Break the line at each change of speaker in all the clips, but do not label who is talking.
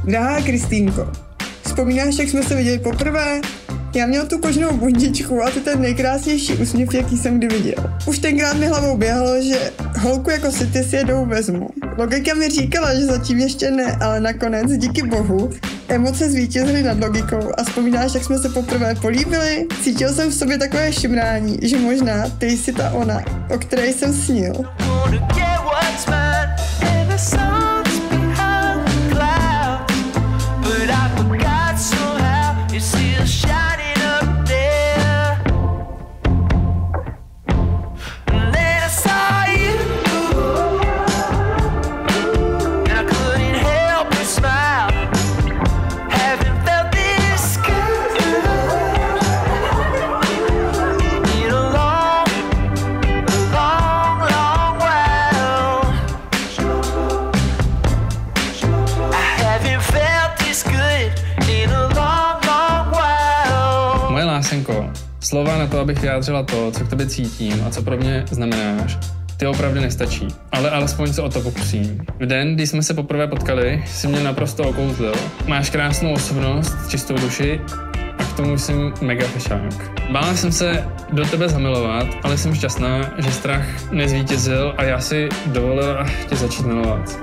Drahá Kristýnko, vzpomínáš, jak jsme se viděli poprvé? Já měl tu kožnou bundičku a ty ten nejkrásnější úsměv, jaký jsem kdy viděl. Už tenkrát mi hlavou běhalo, že holku jako si ty s jedou vezmu. Logika mi říkala, že zatím ještě ne, ale nakonec, díky bohu, emoce zvítězily nad logikou a vzpomínáš, jak jsme se poprvé políbili? Cítil jsem v sobě takové šimrání, že možná ty jsi ta ona, o které jsem snil.
Slova na to, abych vyjádřila to, co k tobě cítím a co pro mě znamenáš, ty opravdu nestačí, ale alespoň se o to pokusím. V den, kdy jsme se poprvé potkali, jsi mě naprosto okouzlil. Máš krásnou osobnost, čistou duši a k tomu jsem mega fešák. Bála jsem se do tebe zamilovat, ale jsem šťastná, že strach nezvítězil a já si dovolila tě začít milovat.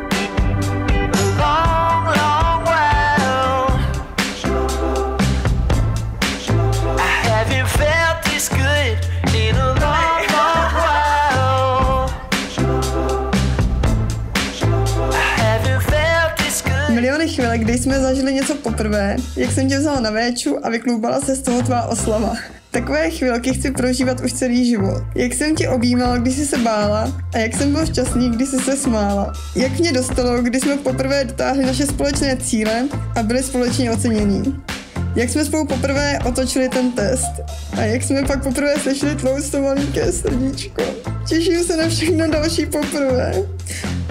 Miliony chvílek, kdy jsme zažili něco poprvé, jak jsem tě vzala na véču a vykloubala se z toho tvá oslava. Takové chvilky chci prožívat už celý život. Jak jsem tě objímala, když jsi se bála a jak jsem byl šťastný, když jsi se smála. Jak mě dostalo, když jsme poprvé dotáhli naše společné cíle a byli společně ocenění. Jak jsme spolu poprvé otočili ten test a jak jsme pak poprvé slyšeli tlousto malinké srdíčko. Těším se na všechno další poprvé.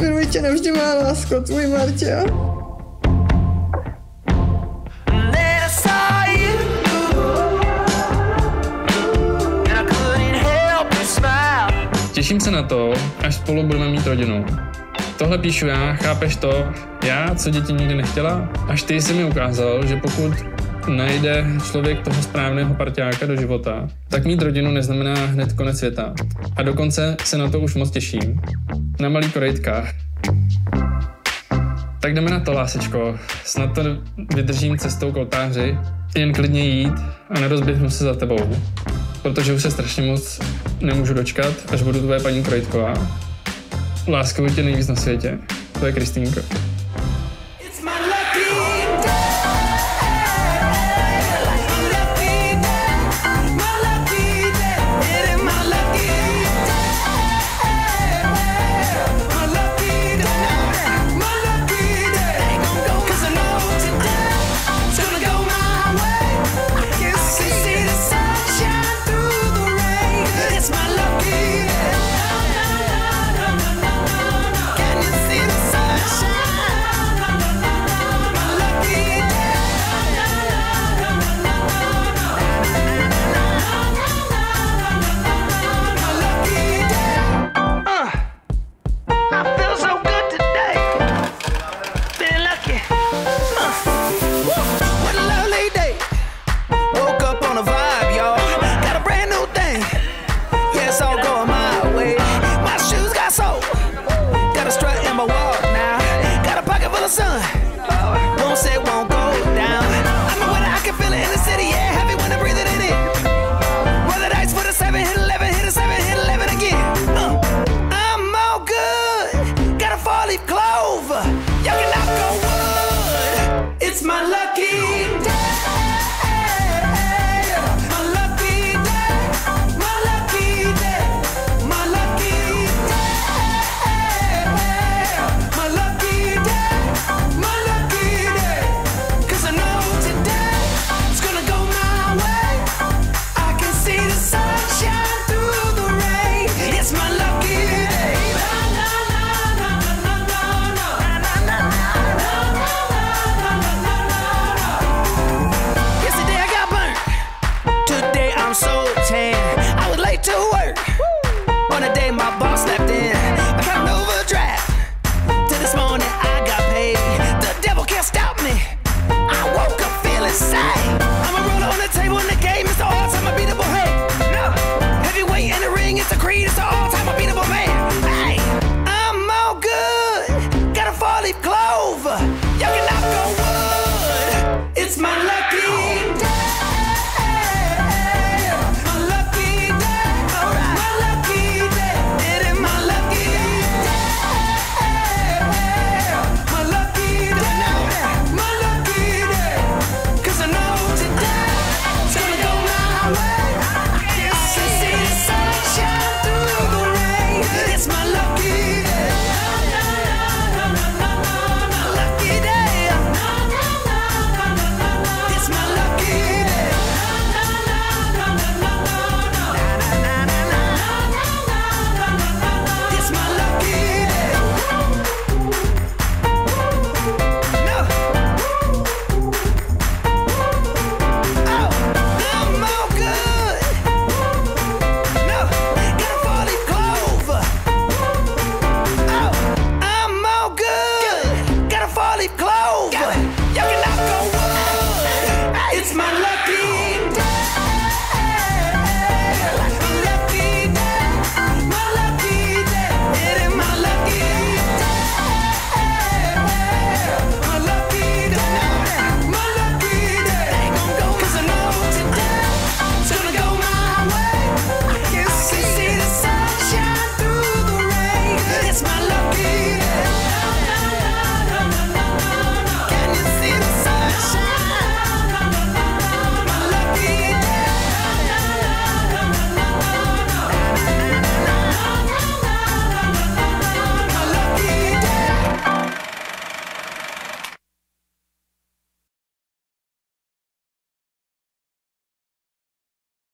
Miluji tě navždy, má lásko, tvůj Martě.
Těším se na to, až spolu budeme mít rodinu. Tohle píšu já, chápeš to? Já, co děti nikdy nechtěla? Až ty jsi mi ukázal, že pokud najde člověk toho správného parťáka do života, tak mít rodinu neznamená hned konec světa. A dokonce se na to už moc těším. Na malý korejtkách. Tak jdeme na to, lásečko. Snad to vydržím cestou k oltáři. Jen klidně jít a nerozběhnu se za tebou. Protože už se strašně moc nemůžu dočkat, až budu tvoje paní Krojtková. Láskuju tě nejvíc na světě. To je Kristýnka.